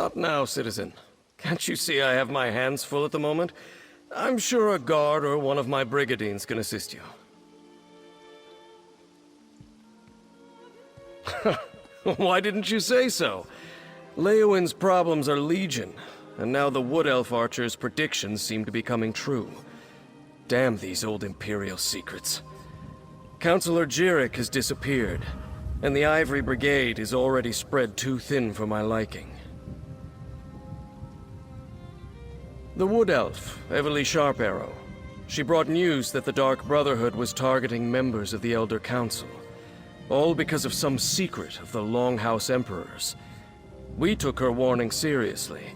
What now, citizen? Can't you see I have my hands full at the moment? I'm sure a guard or one of my brigadines can assist you. Why didn't you say so? Leowin's problems are legion, and now the Wood Elf Archer's predictions seem to be coming true. Damn these old Imperial secrets. Councillor Jirik has disappeared, and the Ivory Brigade is already spread too thin for my liking. The Wood Elf, Everly Sharparrow. She brought news that the Dark Brotherhood was targeting members of the Elder Council, all because of some secret of the Longhouse Emperors. We took her warning seriously,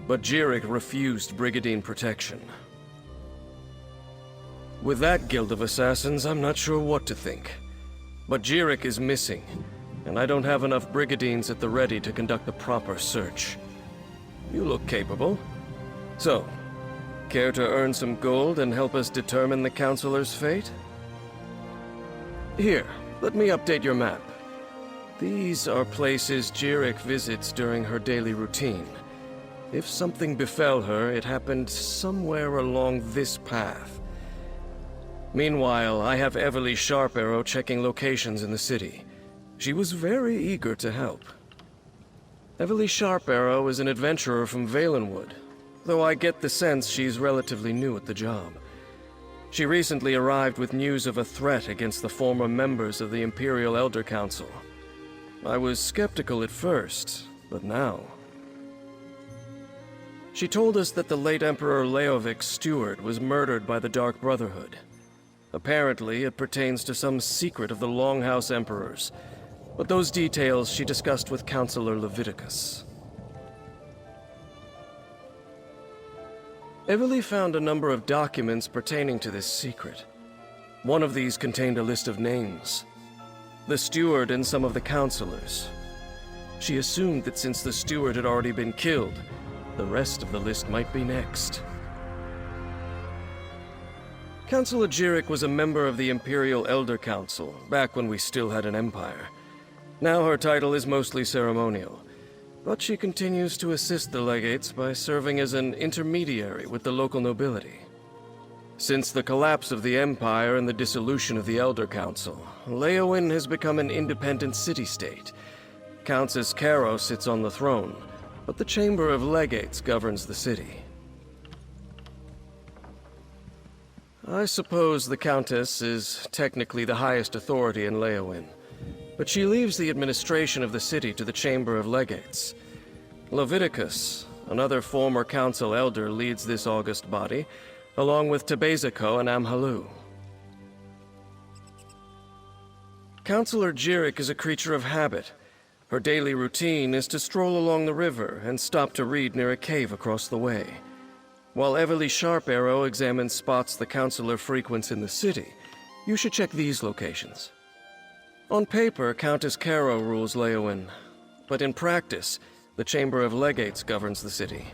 but Jirik refused Brigadine protection. With that guild of assassins, I'm not sure what to think. But Jirik is missing, and I don't have enough Brigadines at the ready to conduct a proper search. You look capable. So, care to earn some gold and help us determine the Councilor's fate? Here, let me update your map. These are places Jirik visits during her daily routine. If something befell her, it happened somewhere along this path. Meanwhile, I have Everly Sharparrow checking locations in the city. She was very eager to help. Everly Sharparrow is an adventurer from Valenwood, though I get the sense she's relatively new at the job. She recently arrived with news of a threat against the former members of the Imperial Elder Council. I was skeptical at first, but now... She told us that the late Emperor Leovic's steward was murdered by the Dark Brotherhood. Apparently, it pertains to some secret of the Longhouse Emperors, but those details she discussed with Councillor Leviticus. Everly found a number of documents pertaining to this secret. One of these contained a list of names. The steward and some of the councillors. She assumed that since the steward had already been killed, the rest of the list might be next. Councillor Jirik was a member of the Imperial Elder Council, back when we still had an empire. Now her title is mostly ceremonial, but she continues to assist the legates by serving as an intermediary with the local nobility. Since the collapse of the Empire and the dissolution of the Elder Council, Leowin has become an independent city-state. Countess Caro sits on the throne, but the Chamber of Legates governs the city. I suppose the Countess is technically the highest authority in Leowin, but she leaves the administration of the city to the Chamber of Legates. Leviticus, another former council elder, leads this august body, along with Tebeziko and Amhalu. Councillor Jirik is a creature of habit. Her daily routine is to stroll along the river and stop to read near a cave across the way. While Everly Sharparrow examines spots the Councilor frequents in the city, you should check these locations. On paper, Countess Caro rules Leowin, but in practice, the Chamber of Legates governs the city.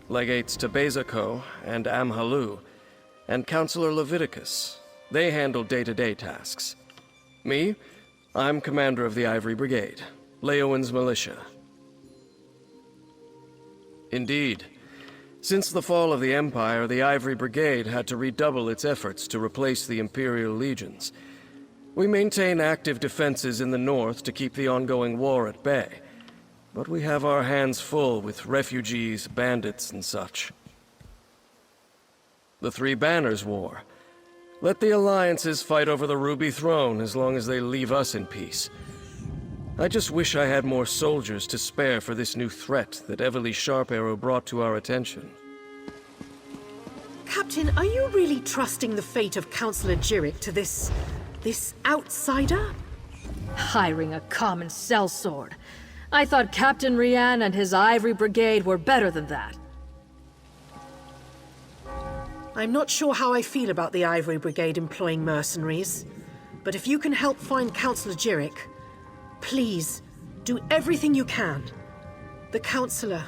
Legates Tebeziko and Amhalu, and Councillor Leviticus. They handle day-to-day tasks. Me? I'm commander of the Ivory Brigade, Leowin's militia. Indeed. Since the fall of the Empire, the Ivory Brigade had to redouble its efforts to replace the Imperial legions. We maintain active defenses in the north to keep the ongoing war at bay, but we have our hands full with refugees, bandits, and such. The Three Banners War. Let the alliances fight over the Ruby Throne as long as they leave us in peace. I just wish I had more soldiers to spare for this new threat that Everly Sharparrow brought to our attention. Captain, are you really trusting the fate of Councillor Jirik to this outsider? Hiring a common sellsword. I thought Captain Rian and his Ivory Brigade were better than that. I'm not sure how I feel about the Ivory Brigade employing mercenaries, but if you can help find Councillor Jirik, please, do everything you can. The Councillor...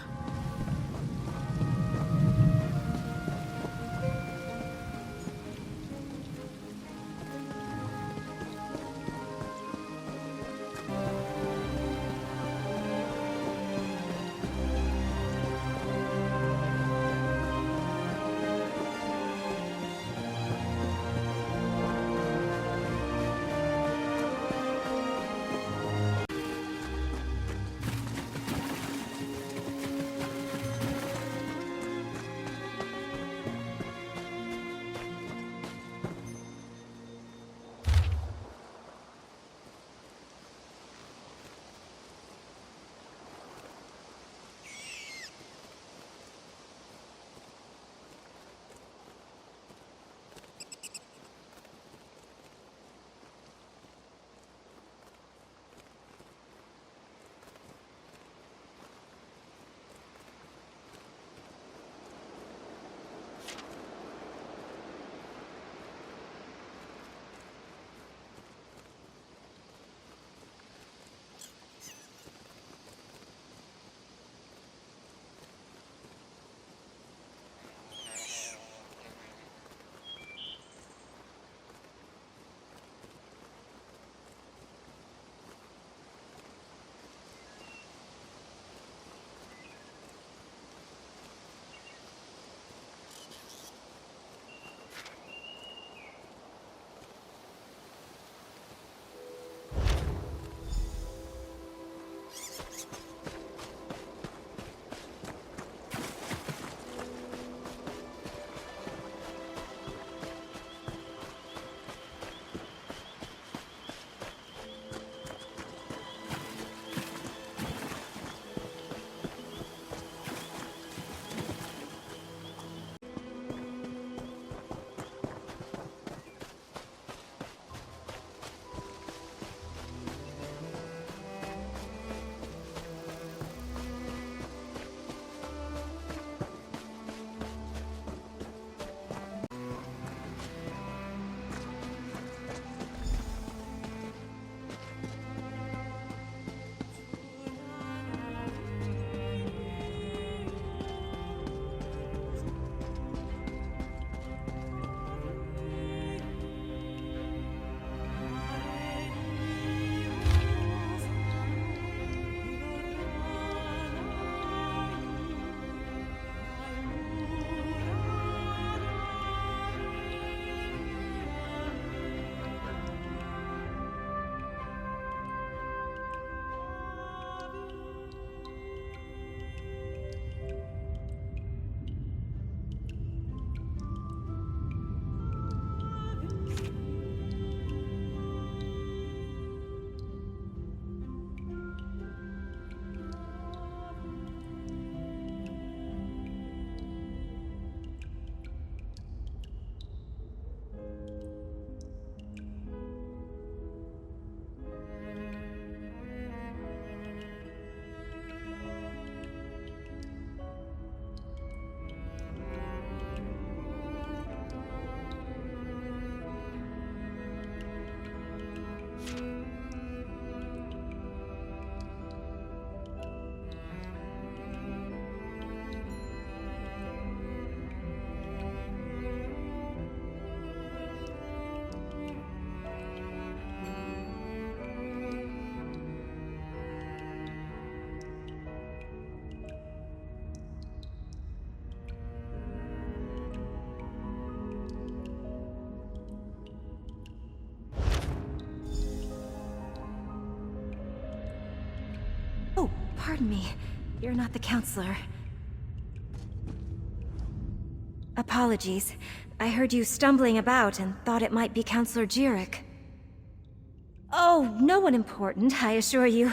Pardon me. You're not the counselor. Apologies. I heard you stumbling about and thought it might be Counselor Jirik. Oh, no one important, I assure you.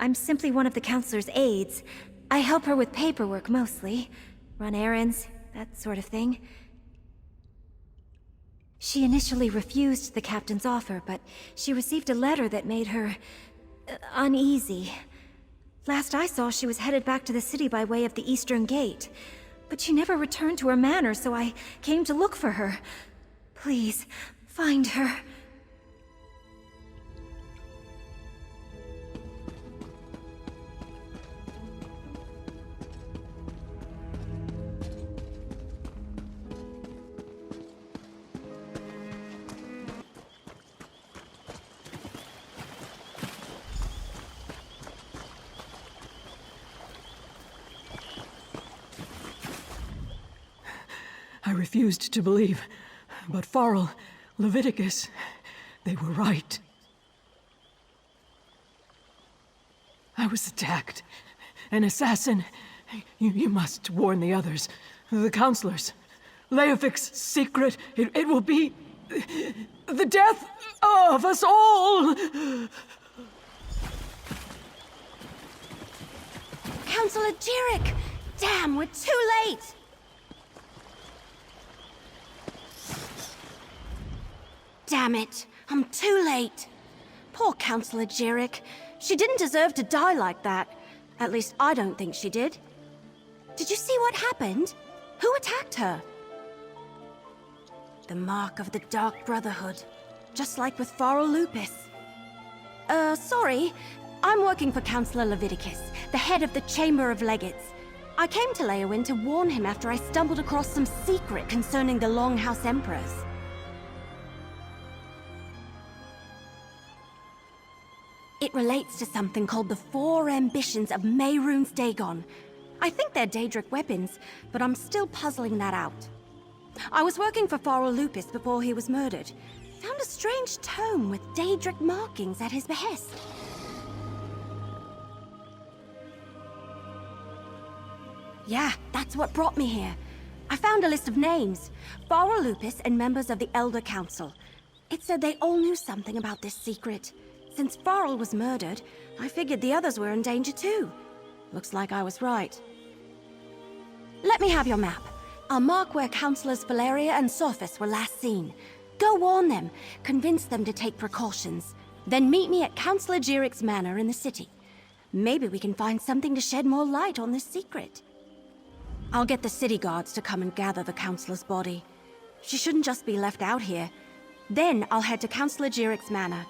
I'm simply one of the counselor's aides. I help her with paperwork mostly. Run errands, that sort of thing. She initially refused the captain's offer, but she received a letter that made her uneasy. Last I saw, she was headed back to the city by way of the Eastern Gate. But she never returned to her manor, so I came to look for her. Please, find her. I refused to believe, but Farrell, Leviticus, they were right. I was attacked. An assassin. You must warn the others, the counselors. Leofic's secret, it will be the death of us all! Counselor Jirik! Damn, we're too late! Damn it, I'm too late. Poor Counselor Jirik. She didn't deserve to die like that. At least I don't think she did. Did you see what happened? Who attacked her? The mark of the Dark Brotherhood. Just like with Farrell Lupus. Sorry. I'm working for Counselor Leviticus, the head of the Chamber of Legates. I came to Leowyn to warn him after I stumbled across some secret concerning the Longhouse Emperors. It relates to something called the Four Ambitions of Mehrunes Dagon. I think they're Daedric weapons, but I'm still puzzling that out. I was working for Farrell Lupus before he was murdered. Found a strange tome with Daedric markings at his behest. Yeah, that's what brought me here. I found a list of names. Farrell Lupus and members of the Elder Council. It said they all knew something about this secret. Since Farrell was murdered, I figured the others were in danger too. Looks like I was right. Let me have your map. I'll mark where Councillors Valeria and Sophis were last seen. Go warn them, convince them to take precautions. Then meet me at Counselor Jirik's manor in the city. Maybe we can find something to shed more light on this secret. I'll get the city guards to come and gather the Councillor's body. She shouldn't just be left out here. Then I'll head to Counselor Jirik's manor.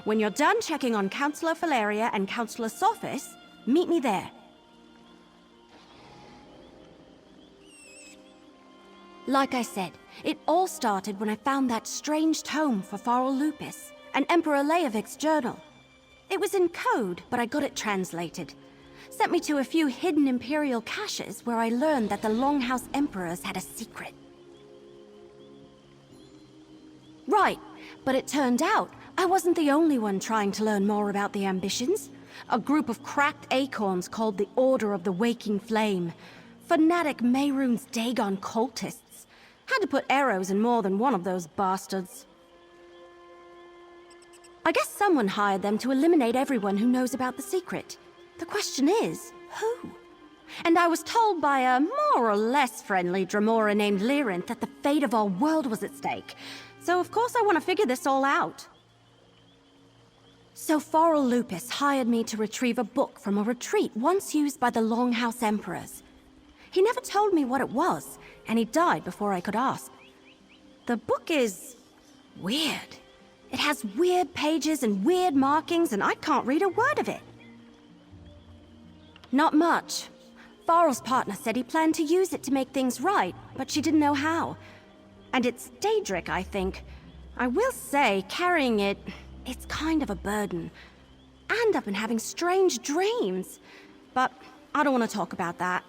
When you're done checking on Counselor Valeria and Counselor Sophis, meet me there. Like I said, it all started when I found that strange tome for Farrell Lupus, and Emperor Leovic's journal. It was in code, but I got it translated. Sent me to a few hidden Imperial caches where I learned that the Longhouse Emperors had a secret. Right, but it turned out I wasn't the only one trying to learn more about the ambitions. A group of cracked acorns called the Order of the Waking Flame. Fanatic Mehrunes Dagon cultists. Had to put arrows in more than one of those bastards. I guess someone hired them to eliminate everyone who knows about the secret. The question is, who? And I was told by a more or less friendly Dremora named Lyrinth that the fate of our world was at stake. So of course I want to figure this all out. So Farrell Lupus hired me to retrieve a book from a retreat once used by the Longhouse Emperors. He never told me what it was, and he died before I could ask. The book is weird. It has weird pages and weird markings, and I can't read a word of it. Not much. Farrell's partner said he planned to use it to make things right, but she didn't know how. And it's Daedric, I think. I will say, carrying it, it's kind of a burden. And I've been having strange dreams. But I don't want to talk about that.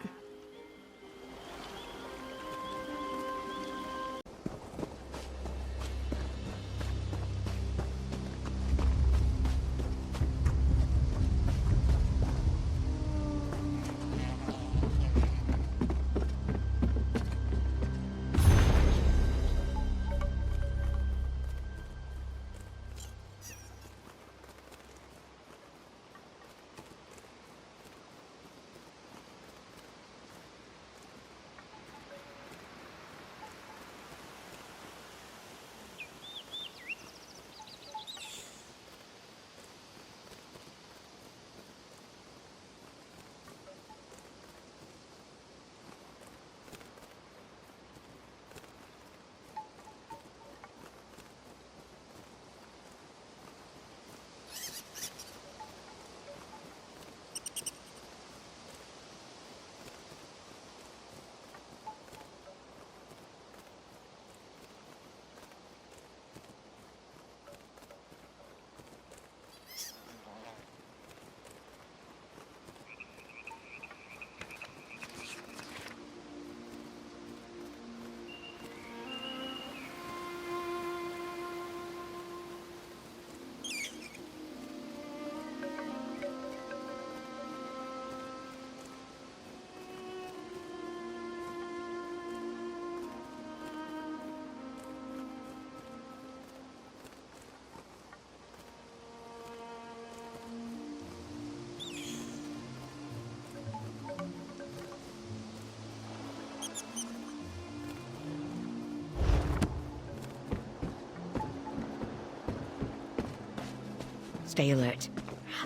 Stay alert.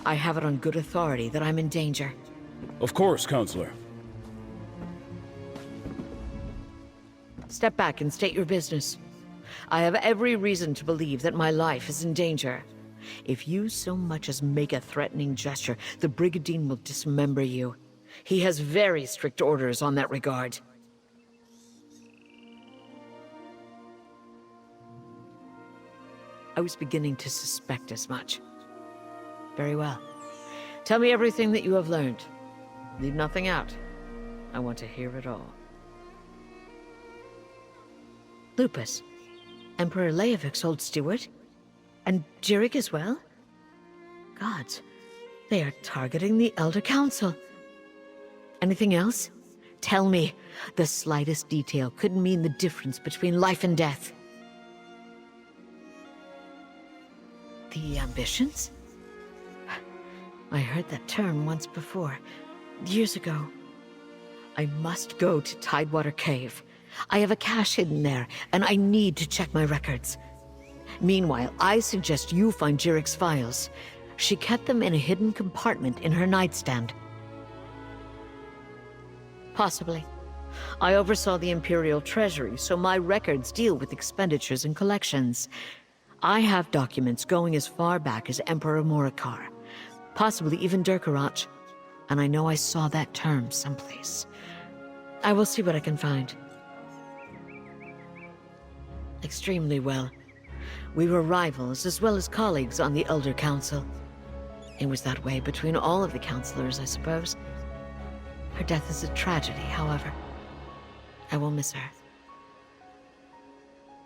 I have it on good authority that I'm in danger. Of course, Counselor. Step back and state your business. I have every reason to believe that my life is in danger. If you so much as make a threatening gesture, the Brigandine will dismember you. He has very strict orders on that regard. I was beginning to suspect as much. Very well. Tell me everything that you have learned. Leave nothing out. I want to hear it all. Lupus. Emperor Leovik's old steward? And Jirik as well? Gods, they are targeting the Elder Council. Anything else? Tell me. The slightest detail could mean the difference between life and death. The ambitions? I heard that term once before, years ago. I must go to Tidewater Cave. I have a cache hidden there, and I need to check my records. Meanwhile, I suggest you find Jirik's files. She kept them in a hidden compartment in her nightstand. Possibly. I oversaw the Imperial Treasury, so my records deal with expenditures and collections. I have documents going as far back as Emperor Morikar, possibly even Durkarach, and I know I saw that term someplace. I will see what I can find. Extremely well. We were rivals as well as colleagues on the Elder Council. It was that way between all of the counselors, I suppose. Her death is a tragedy, however. I will miss her.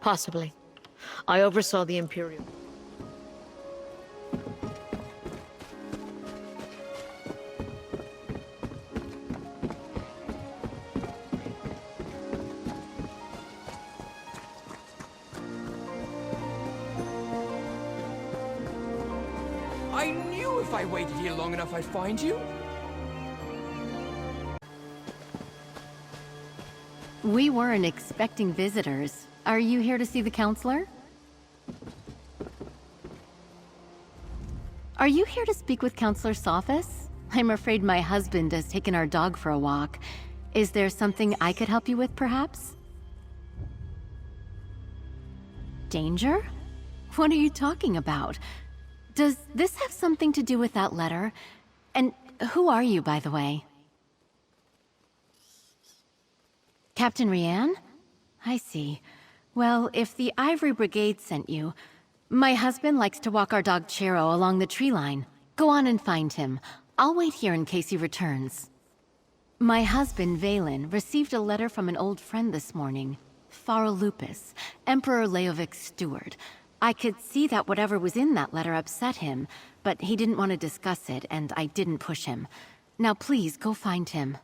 Possibly. I oversaw the Imperial... I knew if I waited here long enough I'd find you. We weren't expecting visitors. Are you here to see the counselor? Are you here to speak with Counselor Sophis? I'm afraid my husband has taken our dog for a walk. Is there something I could help you with, perhaps? Danger? What are you talking about? Does this have something to do with that letter? And who are you, by the way? Captain Rianne? I see. Well, if the Ivory Brigade sent you, my husband likes to walk our dog Chero along the tree line. Go on and find him. I'll wait here in case he returns. My husband, Valen, received a letter from an old friend this morning. Farah Lupus, Emperor Leovik's steward. I could see that whatever was in that letter upset him, but he didn't want to discuss it, and I didn't push him. Now please, go find him.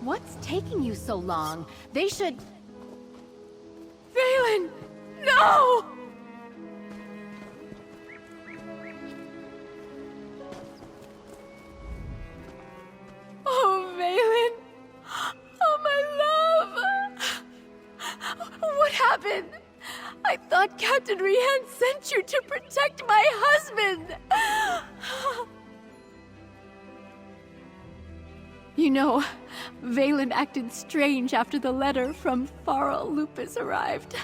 What's taking you so long? They should... Valen! No! Oh, Valen! Oh, my love! What happened? I thought Captain Rianne sent you to protect my husband! You know, Valen acted strange after the letter from Farah Lupus arrived.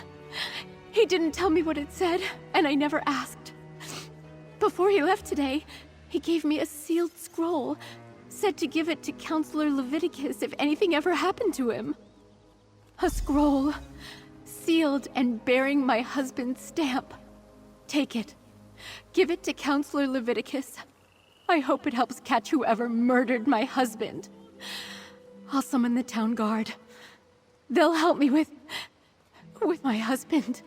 He didn't tell me what it said, and I never asked. Before he left today, he gave me a sealed scroll, said to give it to Counselor Leviticus if anything ever happened to him. A scroll, sealed and bearing my husband's stamp. Take it. Give it to Counselor Leviticus. I hope it helps catch whoever murdered my husband. I'll summon the town guard. They'll help me with my husband.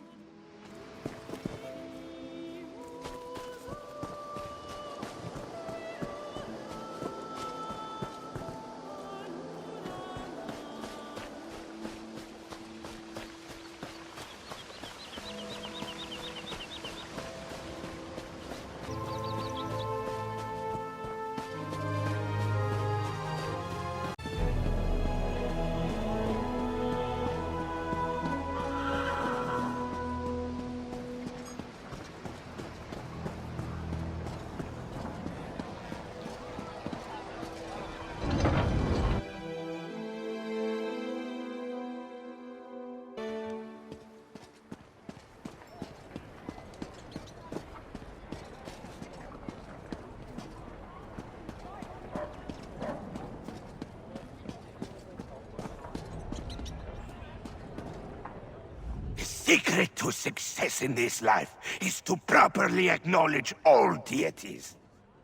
The secret to success in this life is to properly acknowledge all deities.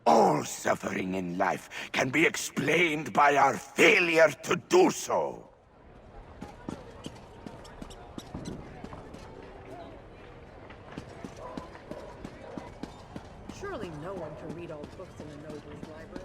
All suffering in life can be explained by our failure to do so. Surely no one can read all books in a noble's library.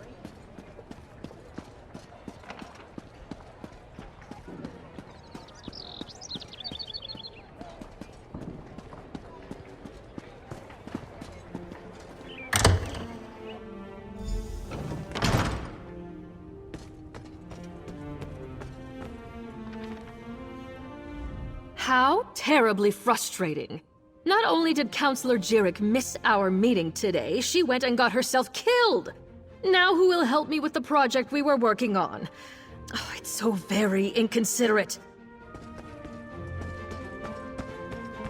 How terribly frustrating. Not only did Counselor Jirik miss our meeting today, she went and got herself killed. Now who will help me with the project we were working on? Oh, it's so very inconsiderate.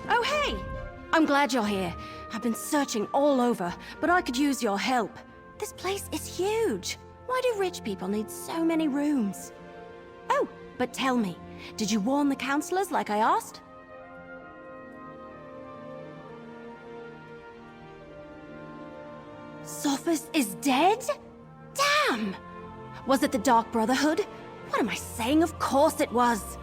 Oh, hey! I'm glad you're here. I've been searching all over, but I could use your help. This place is huge. Why do rich people need so many rooms? Oh, but tell me, did you warn the counselors like I asked? Sophus is dead? Damn! Was it the Dark Brotherhood? What am I saying? Of course it was!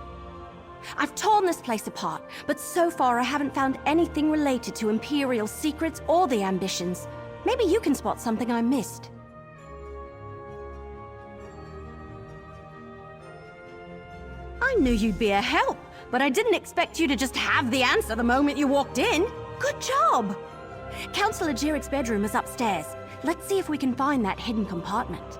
I've torn this place apart, but so far I haven't found anything related to Imperial secrets or the ambitions. Maybe you can spot something I missed. I knew you'd be a help, but I didn't expect you to just have the answer the moment you walked in. Good job! Counselor Jirik's bedroom is upstairs. Let's see if we can find that hidden compartment.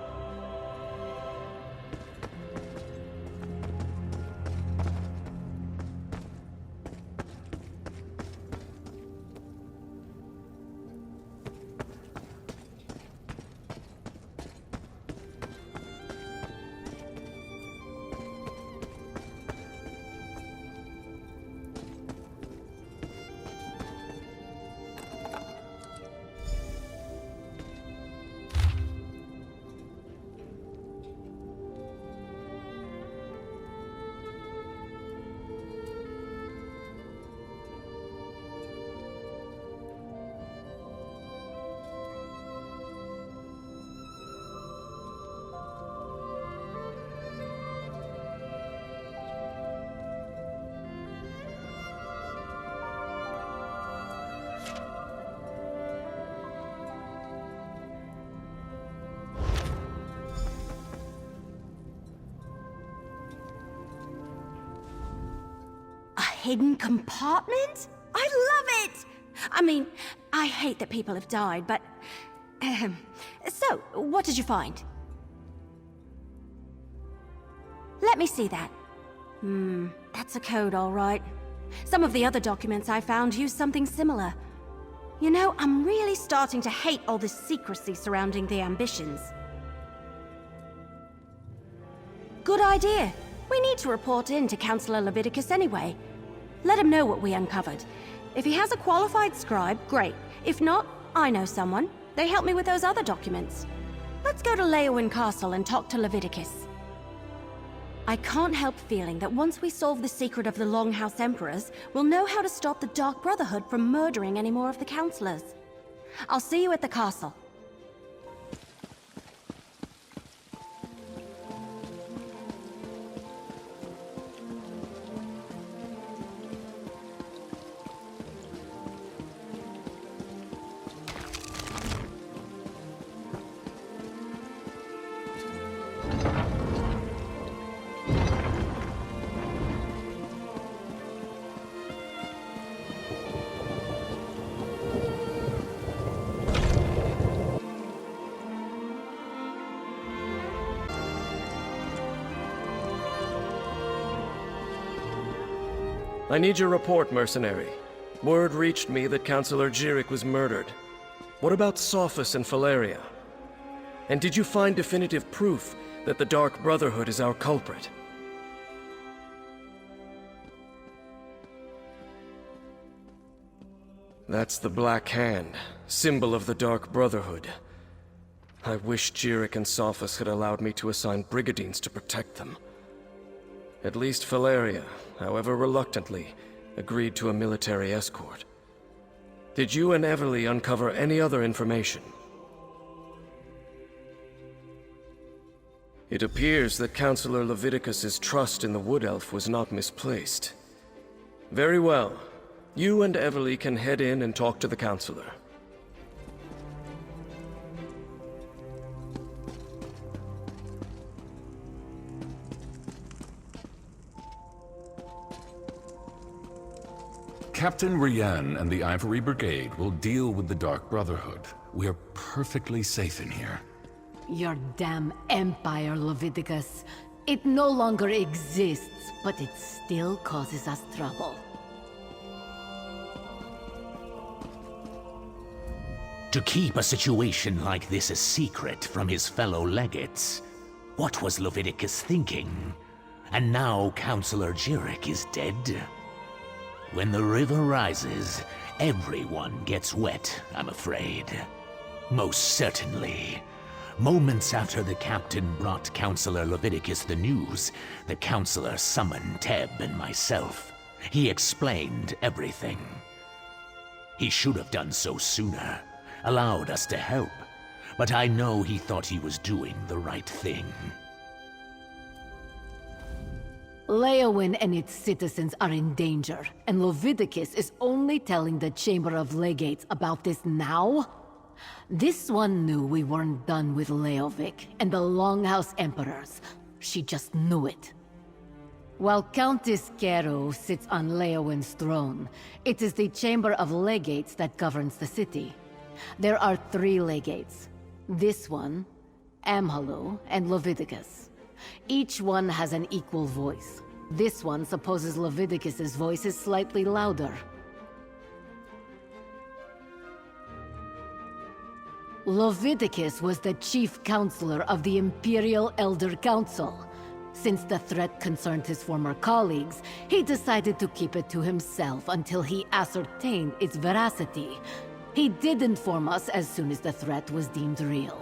Hidden compartment? I love it! I mean, I hate that people have died, but... So, what did you find? Let me see that. That's a code, all right. Some of the other documents I found use something similar. You know, I'm really starting to hate all this secrecy surrounding the ambitions. Good idea. We need to report in to Counselor Leviticus anyway. Let him know what we uncovered. If he has a qualified scribe, great. If not, I know someone. They helped me with those other documents. Let's go to Leowyn Castle and talk to Leviticus. I can't help feeling that once we solve the secret of the Longhouse Emperors, we'll know how to stop the Dark Brotherhood from murdering any more of the counselors. I'll see you at the castle. I need your report, mercenary. Word reached me that Councillor Jirik was murdered. What about Sophus and Valeria? And did you find definitive proof that the Dark Brotherhood is our culprit? That's the Black Hand, symbol of the Dark Brotherhood. I wish Jirik and Sophus had allowed me to assign brigadines to protect them. At least Valeria, however reluctantly, agreed to a military escort. Did you and Everly uncover any other information? It appears that Councillor Leviticus's trust in the Wood Elf was not misplaced. Very well. You and Everly can head in and talk to the Councillor. Captain Rian and the Ivory Brigade will deal with the Dark Brotherhood. We are perfectly safe in here. Your damn empire, Leviticus. It no longer exists, but it still causes us trouble. To keep a situation like this a secret from his fellow legates. What was Leviticus thinking? And now Councillor Jirik is dead? When the river rises, everyone gets wet, I'm afraid. Most certainly. Moments after the captain brought Councillor Leviticus the news, the Councillor summoned Teb and myself. He explained everything. He should have done so sooner, allowed us to help, but I know he thought he was doing the right thing. Leowyn and its citizens are in danger, and Leviticus is only telling the Chamber of Legates about this now? This one knew we weren't done with Leovic and the Longhouse Emperors. She just knew it. While Countess Kero sits on Leowyn's throne, it is the Chamber of Legates that governs the city. There are 3 legates. This one, Amhalu, and Leviticus. Each one has an equal voice. This one supposes Leviticus's voice is slightly louder. Leviticus was the chief counselor of the Imperial Elder Council. Since the threat concerned his former colleagues, he decided to keep it to himself until he ascertained its veracity. He did inform us as soon as the threat was deemed real.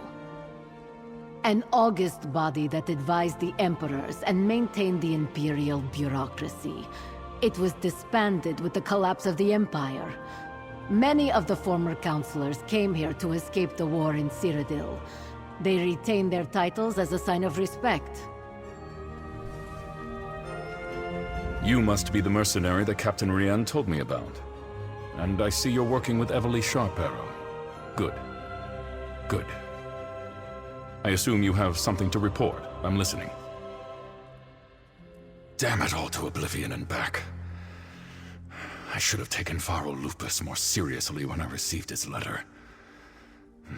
An august body that advised the emperors and maintained the imperial bureaucracy. It was disbanded with the collapse of the empire. Many of the former counselors came here to escape the war in Cyrodiil. They retained their titles as a sign of respect. You must be the mercenary that Captain Rian told me about. And I see you're working with Everly Sharparrow. Good. Good. I assume you have something to report. I'm listening. Damn it all to oblivion and back. I should have taken Pharaoh Lupus more seriously when I received his letter.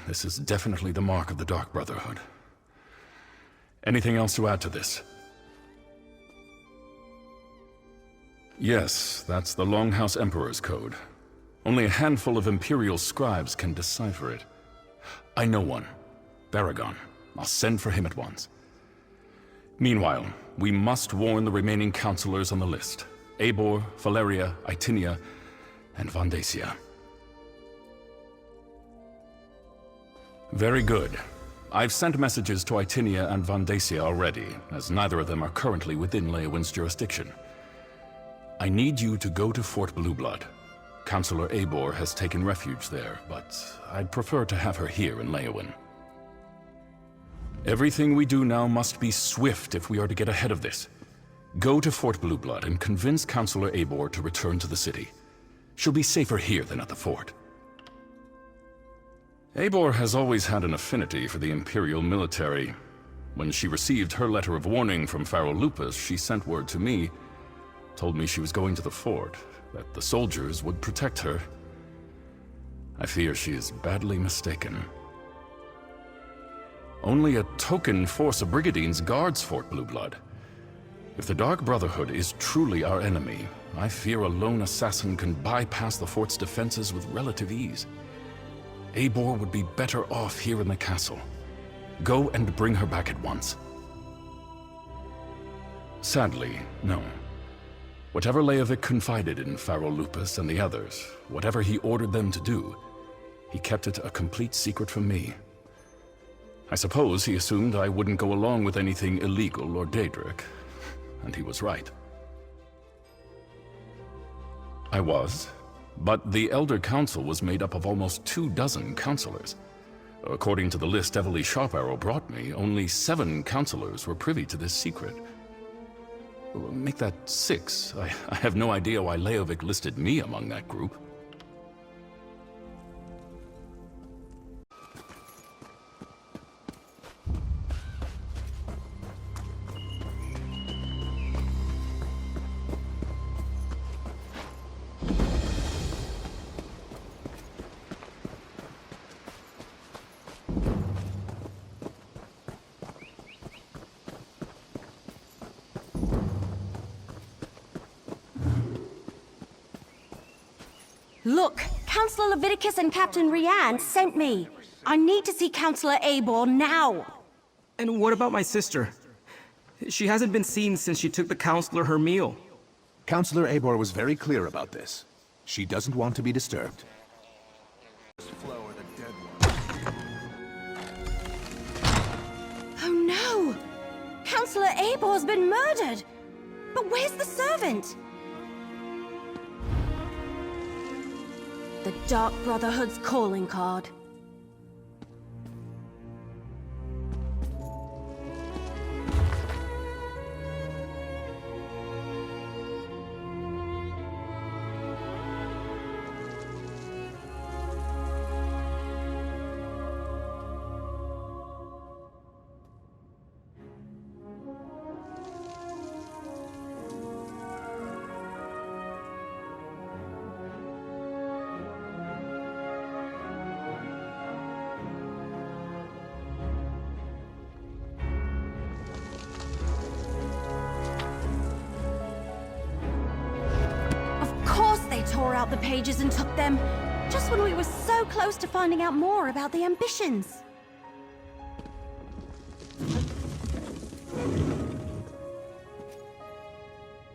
This is definitely the mark of the Dark Brotherhood. Anything else to add to this? Yes, that's the Longhouse Emperor's code. Only a handful of Imperial scribes can decipher it. I know one. Baragon. I'll send for him at once. Meanwhile, we must warn the remaining counselors on the list. Eibor, Valeria, Itinia, and Vandacia. Very good. I've sent messages to Itinia and Vandacia already, as neither of them are currently within Leowyn's jurisdiction. I need you to go to Fort Blueblood. Councillor Eibor has taken refuge there, but I'd prefer to have her here in Leowyn. Everything we do now must be swift if we are to get ahead of this. Go to Fort Blueblood and convince Councillor Eibor to return to the city. She'll be safer here than at the fort. Eibor has always had an affinity for the Imperial military. When she received her letter of warning from Pharaoh Lupus, she sent word to me, told me she was going to the fort, that the soldiers would protect her. I fear she is badly mistaken. Only a token force of Brigadines guards Fort Blueblood. If the Dark Brotherhood is truly our enemy, I fear a lone assassin can bypass the fort's defenses with relative ease. Eivor would be better off here in the castle. Go and bring her back at once. Sadly, no. Whatever Leovic confided in Pharaoh Lupus and the others, whatever he ordered them to do, he kept it a complete secret from me. I suppose he assumed I wouldn't go along with anything illegal or Daedric, and he was right. I was, but the Elder Council was made up of almost 24 counselors. According to the list Everly Sharparrow brought me, only 7 counselors were privy to this secret. Make that 6. I have no idea why Leovic listed me among that group. Look, Councillor Leviticus and Captain Rianne sent me. I need to see Councillor Eivor now. And what about my sister? She hasn't been seen since she took the Councillor her meal. Councillor Eivor was very clear about this. She doesn't want to be disturbed. Oh no! Councillor Eivor's been murdered! But where's the servant? The Dark Brotherhood's calling card. Tore out the pages and took them, just when we were so close to finding out more about the ambitions.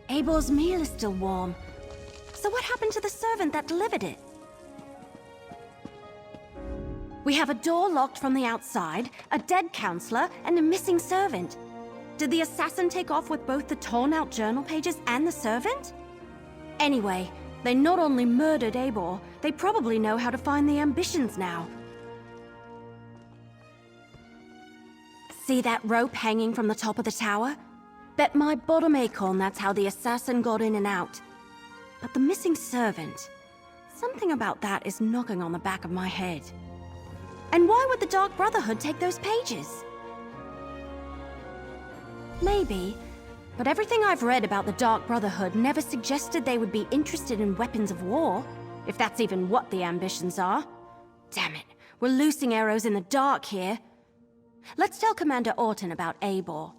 Eivor's meal is still warm. So what happened to the servant that delivered it? We have a door locked from the outside, a dead counselor, and a missing servant. Did the assassin take off with both the torn-out journal pages and the servant? Anyway, they not only murdered Eivor, they probably know how to find the ambitions now. See that rope hanging from the top of the tower? Bet my bottom acorn that's how the assassin got in and out. But the missing servant... something about that is knocking on the back of my head. And why would the Dark Brotherhood take those pages? Maybe... but everything I've read about the Dark Brotherhood never suggested they would be interested in weapons of war, if that's even what the ambitions are. Damn it, we're loosing arrows in the dark here. Let's tell Commander Orton about Eivor.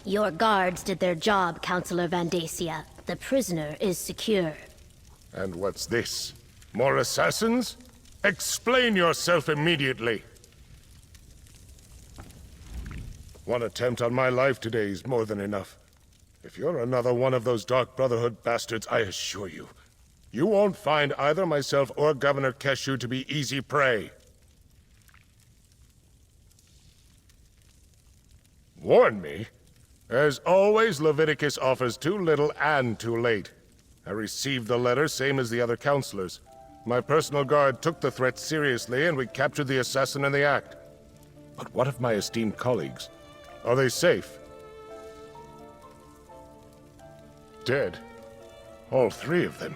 Your guards did their job, Councillor Vandacia. The prisoner is secure. And what's this? More assassins? Explain yourself immediately! One attempt on my life today is more than enough. If you're another one of those Dark Brotherhood bastards, I assure you, you won't find either myself or Governor Keshu to be easy prey. Warn me? As always, Leviticus offers too little and too late. I received the letter, same as the other counselors. My personal guard took the threat seriously, and we captured the assassin in the act. But what of my esteemed colleagues? Are they safe? Dead? All three of them?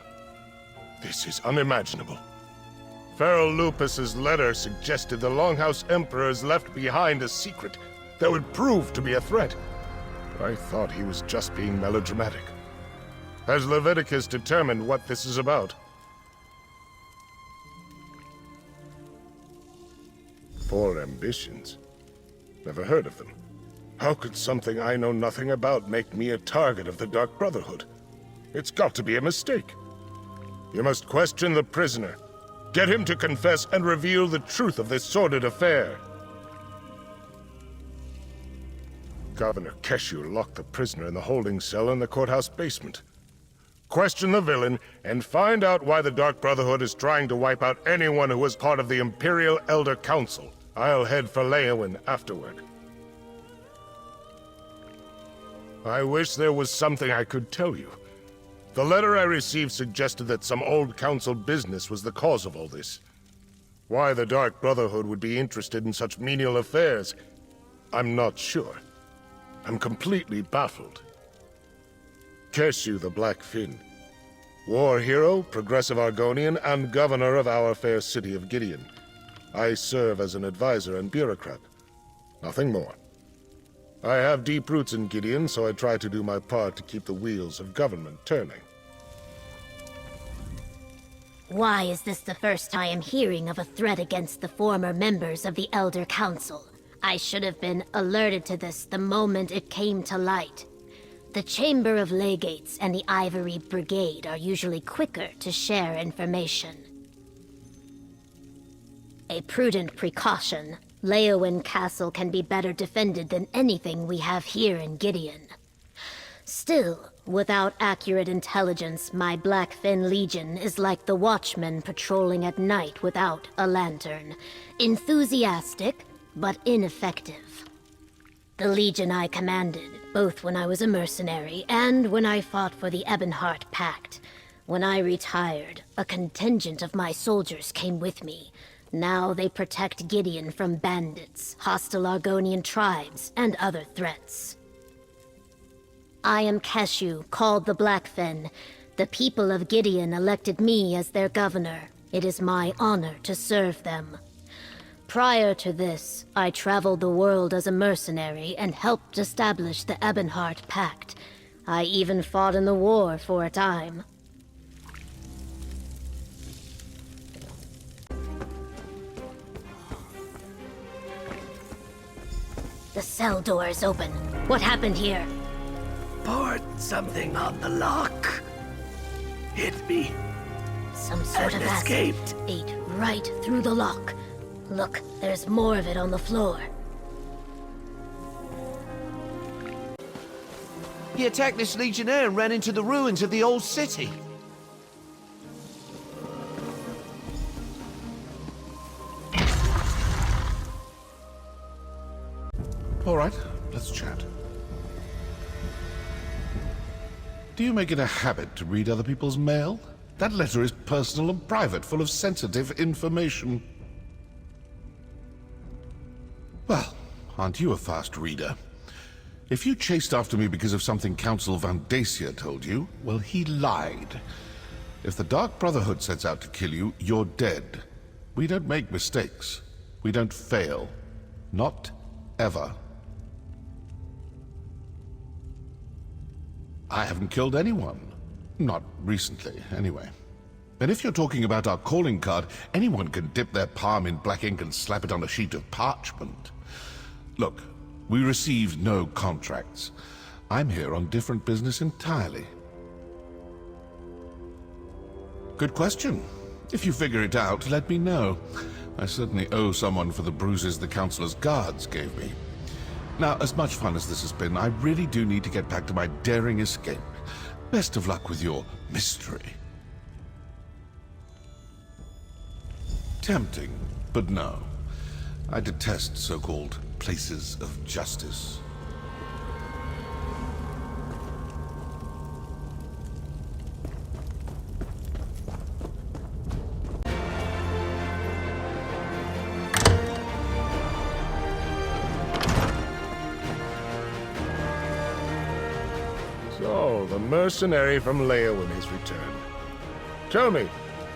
This is unimaginable. Pharaoh Lupus's letter suggested the Longhouse Emperors left behind a secret that would prove to be a threat. I thought he was just being melodramatic. Has Leviticus determined what this is about? Four ambitions? Never heard of them. How could something I know nothing about make me a target of the Dark Brotherhood? It's got to be a mistake. You must question the prisoner. Get him to confess and reveal the truth of this sordid affair. Governor Keshu locked the prisoner in the holding cell in the courthouse basement. Question the villain and find out why the Dark Brotherhood is trying to wipe out anyone who was part of the Imperial Elder Council. I'll head for Leowin afterward. I wish there was something I could tell you. The letter I received suggested that some old council business was the cause of all this. Why the Dark Brotherhood would be interested in such menial affairs, I'm not sure. I'm completely baffled. Keshu the Black Fin. War hero, progressive Argonian, and governor of our fair city of Gideon. I serve as an advisor and bureaucrat. Nothing more. I have deep roots in Gideon, so I try to do my part to keep the wheels of government turning. Why is this the first I am hearing of a threat against the former members of the Elder Council? I should have been alerted to this the moment it came to light. The Chamber of Legates and the Ivory Brigade are usually quicker to share information. A prudent precaution. Leowin Castle can be better defended than anything we have here in Gideon. Still, without accurate intelligence, my Blackfin Legion is like the watchmen patrolling at night without a lantern. Enthusiastic, but ineffective. The Legion I commanded, both when I was a mercenary and when I fought for the Ebonheart Pact. When I retired, a contingent of my soldiers came with me. Now they protect Gideon from bandits, hostile Argonian tribes, and other threats. I am Keshu, called the Blackfin. The people of Gideon elected me as their governor. It is my honor to serve them. Prior to this, I traveled the world as a mercenary and helped establish the Ebonheart Pact. I even fought in the war for a time. The cell door is open. What happened here? Poured something on the lock. Hit me. Some sort of escaped. acid ate right through the lock. Look, there's more of it on the floor. He attacked this legionnaire and ran into the ruins of the old city. All right, let's chat. Do you make it a habit to read other people's mail? That letter is personal and private, full of sensitive information. Well, aren't you a fast reader? If you chased after me because of something Council Vandacia told you, well, he lied. If the Dark Brotherhood sets out to kill you, you're dead. We don't make mistakes. We don't fail. Not ever. I haven't killed anyone. Not recently, anyway. And if you're talking about our calling card, anyone can dip their palm in black ink and slap it on a sheet of parchment. Look, we received no contracts. I'm here on different business entirely. Good question. If you figure it out, let me know. I certainly owe someone for the bruises the Councilor's guards gave me. Now, as much fun as this has been, I really do need to get back to my daring escape. Best of luck with your mystery. Tempting, but no. I detest so-called places of justice. the mercenary from Leowin is returned. Tell me,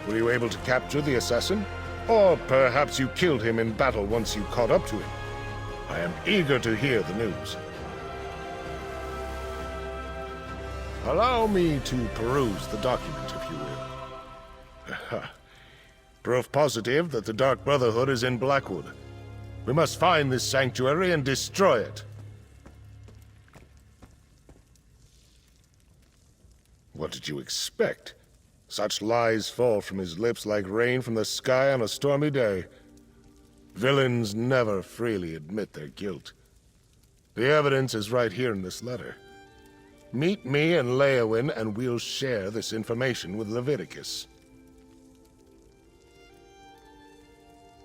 were you able to capture the assassin? Or perhaps you killed him in battle once you caught up to him? I am eager to hear the news. Allow me to peruse the document, if you will. Proof positive that the Dark Brotherhood is in Blackwood. We must find this sanctuary and destroy it. What did you expect? Such lies fall from his lips like rain from the sky on a stormy day. Villains never freely admit their guilt. The evidence is right here in this letter. Meet me in Leowin and we'll share this information with Leviticus.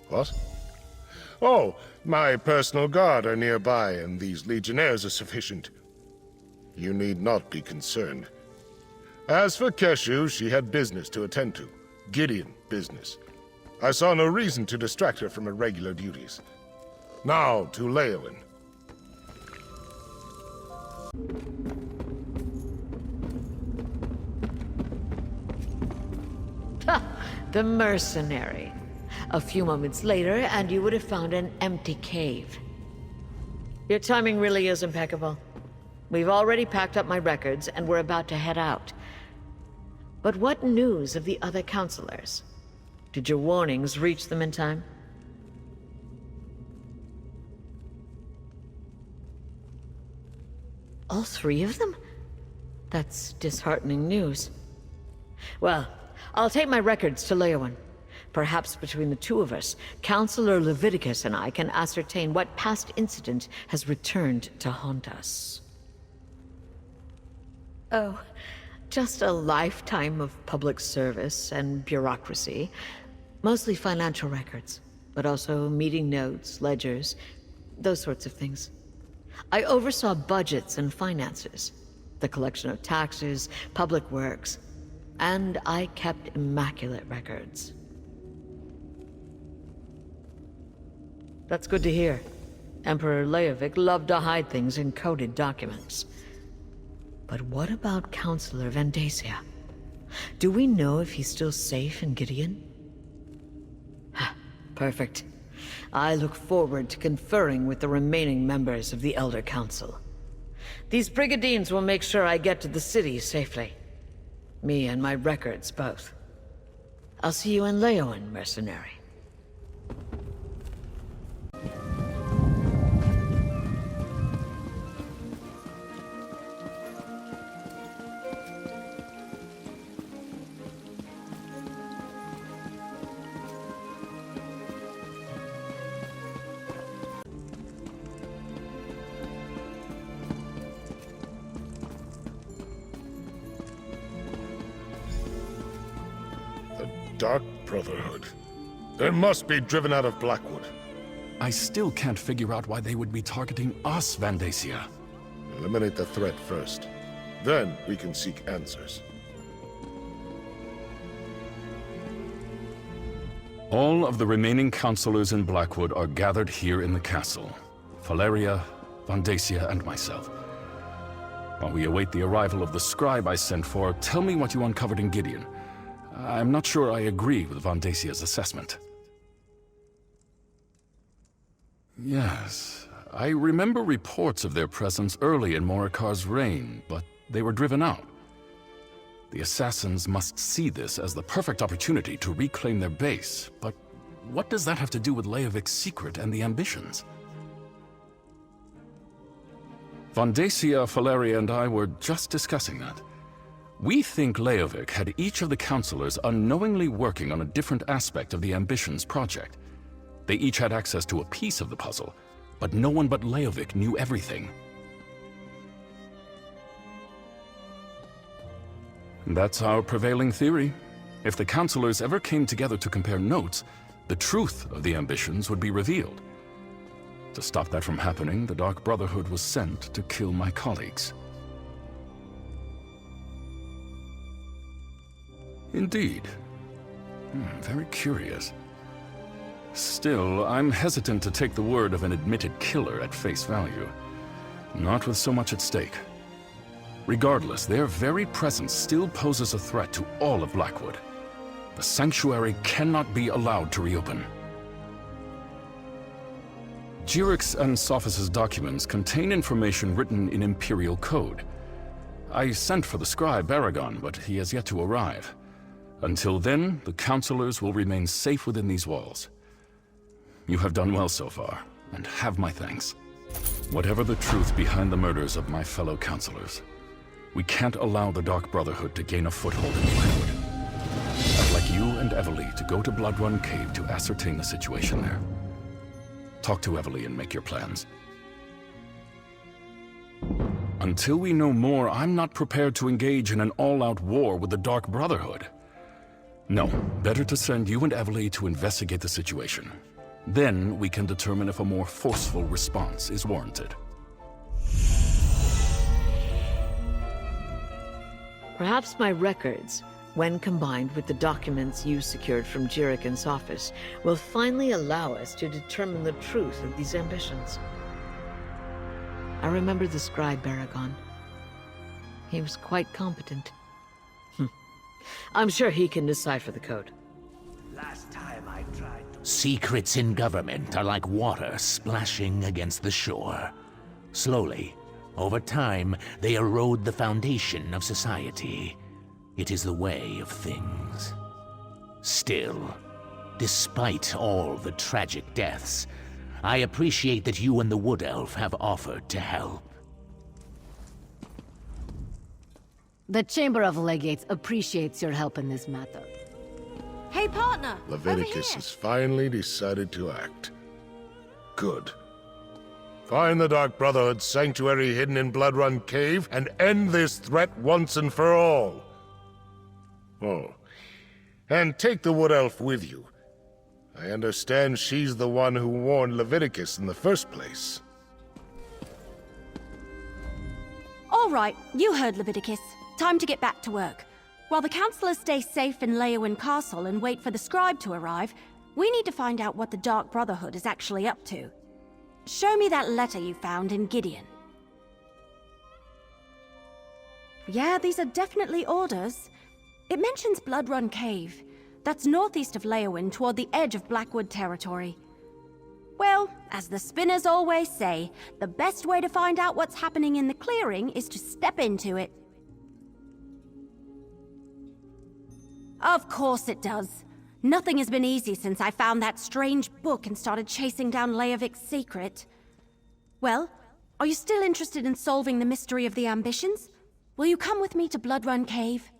What? Oh, my personal guard are nearby, and these legionnaires are sufficient. You need not be concerned. As for Keshu, she had business to attend to. Gideon business. I saw no reason to distract her from her regular duties. Now to Leowin. The mercenary. A few moments later, and you would have found an empty cave. Your timing really is impeccable. We've already packed up my records, and we're about to head out. But what news of the other counselors? Did your warnings reach them in time? All three of them? That's disheartening news. Well, I'll take my records to Leowin. Perhaps between the two of us, Counselor Leviticus and I can ascertain what past incident has returned to haunt us. Oh, just a lifetime of public service and bureaucracy. Mostly financial records, but also meeting notes, ledgers, those sorts of things. I oversaw budgets and finances, the collection of taxes, public works, and I kept immaculate records. That's good to hear. Emperor Leovic loved to hide things in coded documents. But what about Counselor Vandacia? Do we know if he's still safe in Gideon? Perfect. I look forward to conferring with the remaining members of the Elder Council. These brigadines will make sure I get to the city safely. Me and my records both. I'll see you in Leowin, mercenary. Dark Brotherhood. They must be driven out of Blackwood. I still can't figure out why they would be targeting us, Vandacia. Eliminate the threat first. Then we can seek answers. All of the remaining counselors in Blackwood are gathered here in the castle. Valeria, Vandacia, and myself. While we await the arrival of the scribe I sent for, tell me what you uncovered in Gideon. I'm not sure I agree with Vandacia's assessment. Yes, I remember reports of their presence early in Morikar's reign, but they were driven out. The assassins must see this as the perfect opportunity to reclaim their base, but what does that have to do with Leovic's secret and the ambitions? Vandacia, Valeria, and I were just discussing that. We think Leovic had each of the counselors unknowingly working on a different aspect of the Ambitions project. They each had access to a piece of the puzzle, but no one but Leovic knew everything. That's our prevailing theory. If the counselors ever came together to compare notes, the truth of the Ambitions would be revealed. To stop that from happening, the Dark Brotherhood was sent to kill my colleagues. Indeed. Very curious. Still, I'm hesitant to take the word of an admitted killer at face value. Not with so much at stake. Regardless, their very presence still poses a threat to all of Blackwood. The sanctuary cannot be allowed to reopen. Jirik's and Sophis' documents contain information written in Imperial code. I sent for the scribe Aragon, but he has yet to arrive. Until then, the counselors will remain safe within these walls. You have done well so far, and have my thanks. Whatever the truth behind the murders of my fellow counselors, we can't allow the Dark Brotherhood to gain a foothold in Blackwood. I'd like you and Evely to go to Bloodrun Cave to ascertain the situation there. Talk to Evely and make your plans. Until we know more, I'm not prepared to engage in an all-out war with the Dark Brotherhood. No, better to send you and Evely to investigate the situation. Then we can determine if a more forceful response is warranted. Perhaps my records, when combined with the documents you secured from Jirik and Sophis, will finally allow us to determine the truth of these ambitions. I remember the scribe Aragon. He was quite competent. I'm sure he can decipher the code. Last time I tried to... Secrets in government are like water splashing against the shore. Slowly, over time, they erode the foundation of society. It is the way of things. Still, despite all the tragic deaths, I appreciate that you and the Wood Elf have offered to help. The Chamber of Legates appreciates your help in this matter. Hey, partner! Leviticus has finally decided to act. Good. Find the Dark Brotherhood's sanctuary hidden in Bloodrun Cave and end this threat once and for all. Oh. And take the Wood Elf with you. I understand she's the one who warned Leviticus in the first place. All right, you heard Leviticus. Time to get back to work. While the counselors stay safe in Leyawind Castle and wait for the scribe to arrive, we need to find out what the Dark Brotherhood is actually up to. Show me that letter you found in Gideon. Yeah, these are definitely orders. It mentions Bloodrun Cave. That's northeast of Leyawind toward the edge of Blackwood territory. Well, as the spinners always say, the best way to find out what's happening in the clearing is to step into it. Of course it does. Nothing has been easy since I found that strange book and started chasing down Leovik's secret. Well, are you still interested in solving the mystery of the ambitions? Will you come with me to Bloodrun Cave?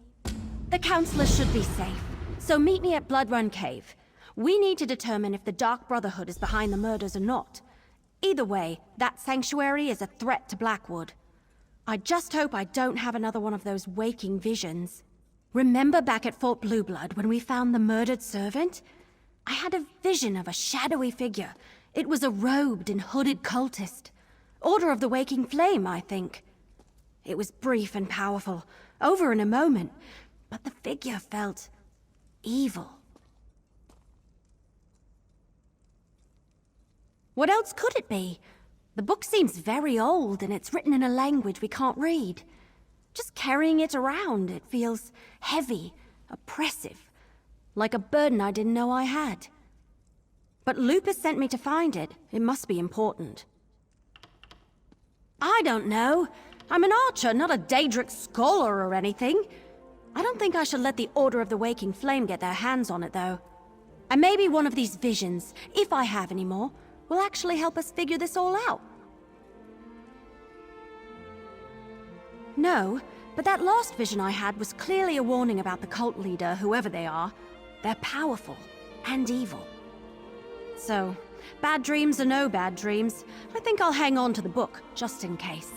The counselors should be safe, so meet me at Bloodrun Cave. We need to determine if the Dark Brotherhood is behind the murders or not. Either way, that sanctuary is a threat to Blackwood. I just hope I don't have another one of those waking visions. Remember back at Fort Blueblood when we found the murdered servant? I had a vision of a shadowy figure. It was a robed and hooded cultist. Order of the Waking Flame, I think. It was brief and powerful, over in a moment, but the figure felt evil. What else could it be? The book seems very old and it's written in a language we can't read. Just carrying it around, it feels heavy, oppressive, like a burden I didn't know I had. But Lupus sent me to find it. It must be important. I don't know. I'm an archer, not a Daedric scholar or anything. I don't think I should let the Order of the Waking Flame get their hands on it, though. And maybe one of these visions, if I have any more, will actually help us figure this all out. No, but that last vision I had was clearly a warning about the cult leader, whoever they are. They're powerful and evil. So, bad dreams or no bad dreams, I think I'll hang on to the book, just in case.